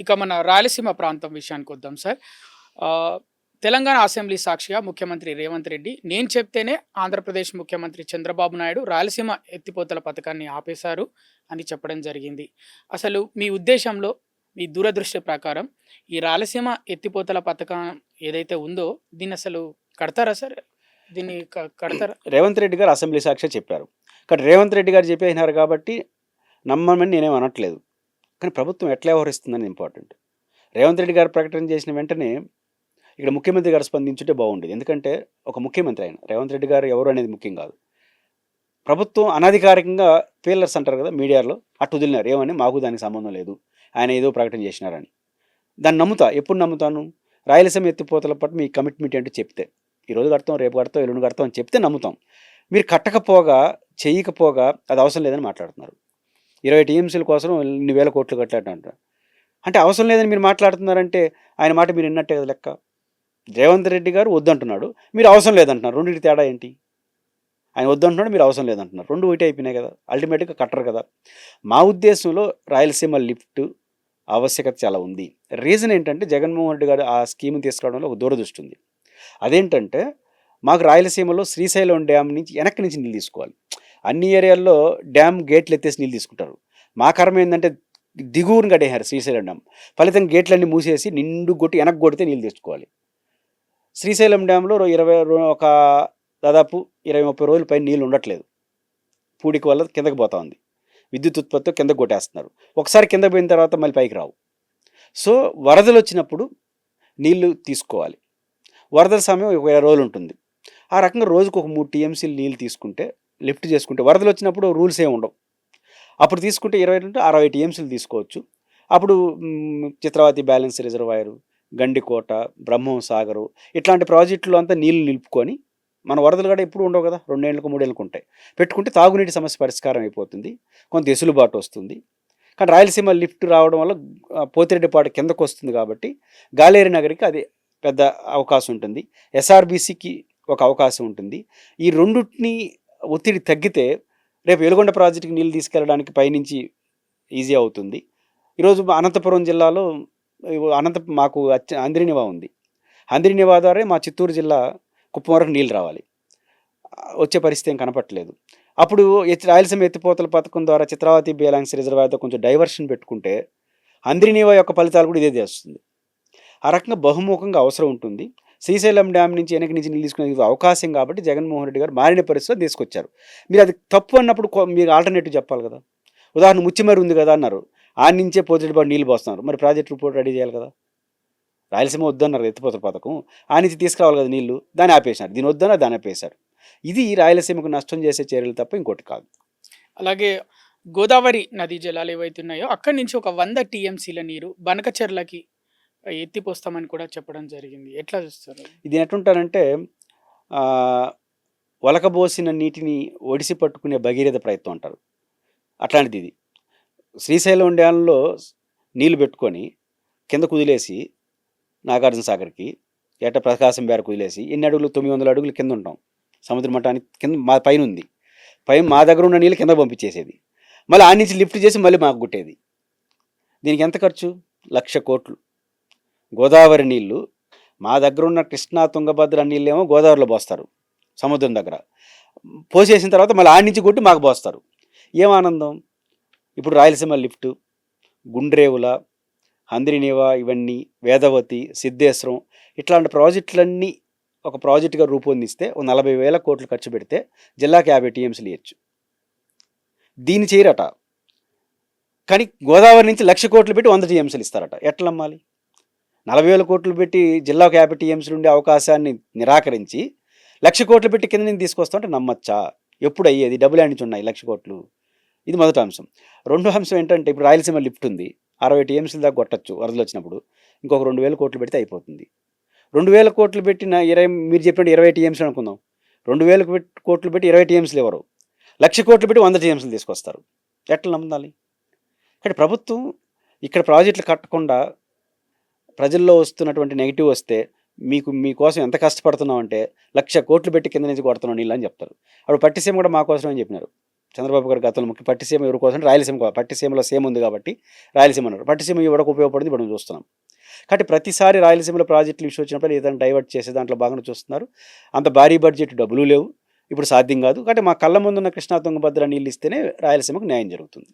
ఇక మన రాయలసీమ ప్రాంతం విషయానికొద్దాం సార్. ఆహ్, తెలంగాణ అసెంబ్లీ సాక్షిగా ముఖ్యమంత్రి రేవంత్ రెడ్డి నేను చెప్తేనే ఆంధ్రప్రదేశ్ ముఖ్యమంత్రి చంద్రబాబు నాయుడు రాయలసీమ ఎత్తిపోతల పథకాన్ని ఆపేశారు అని చెప్పడం జరిగింది. అసలు మీ ఉద్దేశంలో, మీ దూరదృష్టి ప్రకారం ఈ రాయలసీమ ఎత్తిపోతల పథకం ఏదైతే ఉందో దీన్నసలు కడతారా సార్? దీన్ని కడతారా? రేవంత్ రెడ్డి గారు అసెంబ్లీ సాక్షిగా చెప్పారు. కానీ రేవంత్ రెడ్డి గారు చెప్పేసినారు కాబట్టి నమ్మమని నేనేం అనట్లేదు. కానీ ప్రభుత్వం ఎట్లా వ్యవహరిస్తుందని ఇంపార్టెంట్. రేవంత్ రెడ్డి గారు ప్రకటన చేసిన వెంటనే ఇక్కడ ముఖ్యమంత్రి గారు స్పందించుంటే బాగుండేది. ఎందుకంటే ఒక ముఖ్యమంత్రి ఆయన. రేవంత్ రెడ్డి గారు ఎవరు అనేది ముఖ్యం కాదు. ప్రభుత్వం అనాధికారికంగా ఫీలర్స్ అంటారు కదా మీడియాలో, అటు వదిలినారు. ఏమని మాకు దానికి సంబంధం లేదు, ఆయన ఏదో ప్రకటన చేసినారని. దాన్ని నమ్ముతా. ఎప్పుడు నమ్ముతాను? రాయలసీమ ఎత్తిపోతల పట్ల మీ కమిట్మెంట్ ఏంటో చెప్తే, ఈరోజు కడతాం, రేపు కడతాం, ఎల్లుండి కడతాం అని చెప్తే నమ్ముతాం. మీరు కట్టకపోగా, చేయకపోగా అది అవసరం లేదని మాట్లాడుతున్నారు. 20 టీఎంసీల కోసం ఇన్ని వేల కోట్లు కట్టాడంటారు. అంటే అవసరం లేదని మీరు మాట్లాడుతున్నారంటే ఆయన మాట మీరు విన్నట్టే కదా లెక్క. రేవంత్ రెడ్డి గారు వద్దంటున్నాడు, మీరు అవసరం లేదంటున్నారు. రెండింటి తేడా ఏంటి? ఆయన వద్దంటున్నాడు, మీరు అవసరం లేదంటున్నారు. రెండు ఒకటి అయిపోయినాయి కదా. అల్టిమేట్గా కట్టరు కదా. మా ఉద్దేశంలో రాయలసీమ లిఫ్ట్ ఆవశ్యకత చాలా ఉంది. రీజన్ ఏంటంటే జగన్మోహన్ రెడ్డి గారు ఆ స్కీమ్ని తీసుకురావడంలో ఒక దూరదృష్టి ఉంది. అదేంటంటే మాకు రాయలసీమలో శ్రీశైలం డ్యామ్ నుంచి వెనక్కి నుంచి నీళ్ళు తీసుకోవాలి. అన్ని ఏరియాల్లో డ్యామ్ గేట్లు ఎత్తేసి నీళ్ళు తీసుకుంటారు. మా కర్మ ఏంటంటే దిగువను కట్టేశారు శ్రీశైలం డ్యామ్. ఫలితం గేట్లన్నీ మూసేసి నిండు కొట్టి వెనక్కి కొడితే నీళ్ళు తెచ్చుకోవాలి. శ్రీశైలం డ్యాంలో ఒక దాదాపు 20-30 రోజుల పైన నీళ్ళు ఉండట్లేదు. పూడికి వల్ల కిందకి పోతా ఉంది. విద్యుత్ ఉత్పత్తి కిందకు కొట్టేస్తున్నారు. ఒకసారి కింద పోయిన తర్వాత మళ్ళీ పైకి రావు. సో వరదలు వచ్చినప్పుడు నీళ్లు తీసుకోవాలి. వరదల సమయం 20 రోజులు ఉంటుంది. ఆ రకంగా రోజుకు ఒక 3 టీఎంసీలు నీళ్ళు తీసుకుంటే, లిఫ్ట్ చేసుకుంటే, వరదలు వచ్చినప్పుడు రూల్స్ ఏమి ఉండవు. అప్పుడు తీసుకుంటే 20 నుండి 60 టీఎంసీలు తీసుకోవచ్చు. అప్పుడు చిత్రావతి బ్యాలెన్స్ రిజర్వాయరు, గండికోట, బ్రహ్మం సాగరు ఇట్లాంటి ప్రాజెక్టులు అంతా నీళ్లు నిలుపుకొని, మన వరదలు కూడా ఎప్పుడు ఉండవు కదా, 2 ఏళ్ళకు 3 ఏళ్ళకు ఉంటాయి. పెట్టుకుంటే తాగునీటి సమస్య పరిష్కారం అయిపోతుంది, కొంత వెసులుబాటు వస్తుంది. కానీ రాయలసీమ లిఫ్ట్ రావడం వల్ల పోతిరెడ్డిపాడు కిందకు వస్తుంది కాబట్టి గాలేరు నగరికి అది పెద్ద అవకాశం ఉంటుంది. ఎస్ఆర్బీసీకి ఒక అవకాశం ఉంటుంది. ఈ రెండుటిని ఒత్తిడి తగ్గితే రేపు వెలుగొండ ప్రాజెక్టుకి నీళ్ళు తీసుకెళ్ళడానికి పైనుంచి ఈజీ అవుతుంది. ఈరోజు అనంతపురం జిల్లాలో మాకు అంద్రినివా ఉంది. అంద్రినివా ద్వారా మా చిత్తూరు జిల్లా కుప్పం వరకు నీళ్ళు రావాలి. వచ్చే పరిస్థితి ఏం కనపట్లేదు. అప్పుడు రాయలసీమ ఎత్తిపోతల పథకం ద్వారా చిత్రావతి బ్యాలెన్స్ రిజర్వాయర్తో కొంచెం డైవర్షన్ పెట్టుకుంటే అంద్రినివా యొక్క ఫలితాలు కూడా ఇదే చేస్తుంది. ఆ రకంగా బహుముఖంగా అవసరం ఉంటుంది. శ్రీశైలం డ్యామ్ నుంచి వెనక నుంచి నీళ్ళు తీసుకునే అవకాశం కాబట్టి జగన్మోహన్ రెడ్డి గారు మారిన పరిస్థితిలో తీసుకొచ్చారు. మీరు అది తప్పు అన్నప్పుడు మీరు ఆల్టర్నేటివ్ చెప్పాలి కదా. ఉదాహరణ ముచ్చిమరి ఉంది కదా అన్నారు, ఆ నుంచే పోతిరెడ్డిపాడు నీళ్ళు పోస్తున్నారు. మరి ప్రాజెక్ట్ రిపోర్ట్ రెడీ చేయాలి కదా. రాయలసీమ వద్దన్నారు ఎత్తిపోతల పథకం, ఆ నుంచి తీసుకురావాలి కదా నీళ్లు, దాన్ని ఆపేశారు. దీని వద్దన్న దాన్ని ఆపేశారు. ఇది రాయలసీమకు నష్టం చేసే చర్యలు తప్ప ఇంకోటి కాదు. అలాగే గోదావరి నదీ జలాలు ఏవైతే ఉన్నాయో అక్కడి నుంచి ఒక 100 టీఎంసీల నీరు బనకచెర్లకి ఎత్తిపోస్తామని కూడా చెప్పడం జరిగింది. ఎట్లా చూస్తారు? ఇది ఎట్లుంటారంటే ఒలకబోసిన నీటిని ఒడిసి పట్టుకునే భగీరథ ప్రయత్నం అంటారు. అట్లాంటిది ఇది. శ్రీశైలం డ్యాంలో నీళ్లు పెట్టుకొని కింద కుదిలేసి నాగార్జున సాగర్కి ఏటా ప్రకాశం బేరకు కుదిలేసి ఎన్ని అడుగులు, 900 అడుగులు కింద ఉంటాం. సముద్ర మట్టానికి కింద మా పైన ఉంది. మా దగ్గర ఉన్న నీళ్ళు కింద పంపించేసేది. మళ్ళీ ఆ నుంచి లిఫ్ట్ చేసి మళ్ళీ మాకు గుట్టేది. దీనికి ఎంత ఖర్చు? 1,00,000 కోట్లు. గోదావరి నీళ్లు మా దగ్గర ఉన్న కృష్ణా, తుంగభద్ర నీళ్ళేమో గోదావరిలో పోస్తారు సముద్రం దగ్గర. పోసేసిన తర్వాత మళ్ళీ ఆడి నుంచి కొట్టి మాకు పోస్తారు. ఏం ఆనందం! ఇప్పుడు రాయలసీమ లిఫ్ట్, గుండ్రేవుల, అంద్రినివా, ఇవన్నీ వేదవతి, సిద్ధేశ్వరం ఇట్లాంటి ప్రాజెక్టులన్నీ ఒక ప్రాజెక్టుగా రూపొందిస్తే 40,000 కోట్లు ఖర్చు పెడితే జిల్లాకి 50 టీఎంసీలు ఇవ్వచ్చు. దీన్ని చేయరట. కానీ గోదావరి నుంచి 1,00,000 కోట్లు పెట్టి 100 టీఎంసీలు ఇస్తారట. ఎట్లా నమ్మాలి? 40,000 కోట్లు పెట్టి జిల్లాకు 50 టీఎంసీలు ఉండే అవకాశాన్ని నిరాకరించి 1,00,000 కోట్లు పెట్టి కింద నుంచి తీసుకొస్తామంటే నమ్మచ్చా? ఎప్పుడు అయ్యేది? డబ్బులు నుంచి ఉన్నాయి 1,00,000 కోట్లు. ఇది మొదటి అంశం. రెండో అంశం ఏంటంటే ఇప్పుడు రాయలసీమ లిఫ్ట్ ఉంది, 60 టీఎంసీల దాకా కొట్టచ్చు వరదలు వచ్చినప్పుడు. ఇంకొక 2,000 కోట్లు పెడితే అయిపోతుంది. 2,000 కోట్లు పెట్టిన మీరు చెప్పినట్టు 20 టీఎంసీలు అనుకుందాం. 2,000 కోట్లు పెట్టి 20 టీఎంసీలు ఎవరు? 1,00,000 కోట్లు పెట్టి 100 టీఎంసీలు తీసుకొస్తారు. ఎట్లా నమ్మాలి? కానీ ప్రభుత్వం ఇక్కడ ప్రాజెక్టులు కట్టకుండా ప్రజల్లో వస్తున్నటువంటి నెగిటివ్ వస్తే మీకోసం ఎంత కష్టపడుతున్నాం అంటే 1,00,000 కోట్లు పెట్టి కింద నుంచి కొడుతున్నాం నీళ్ళు అని చెప్తారు. అప్పుడు పట్టిసీమ కూడా మా కోసమే అని చెప్పినారు. చంద్రబాబు గారు గతంలో ముఖ్య పట్టిసీమ ఎవరి కోసం రాయలసీమ పట్టిసీమలో సేమ్ ఉంది కాబట్టి రాయలసీమ అన్నారు. పట్టిసీమ ఇవ్వడానికి ఉపయోగపడింది ఇప్పుడు మనం చూస్తున్నాం. కాబట్టి ప్రతిసారి రాయలసీమలో ప్రాజెక్టులు ఇష్యూ వచ్చినప్పుడు ఏదైనా డైవర్ట్ చేసే దాంట్లో భాగంగా చూస్తున్నారు. అంత భారీ బడ్జెట్ డబ్బులు లేవు, ఇప్పుడు సాధ్యం కాదు. కాబట్టి మా కళ్ళ ముందున్న కృష్ణా తుంగభద్ర నీళ్ళు ఇస్తేనే రాయలసీమకు న్యాయం జరుగుతుంది.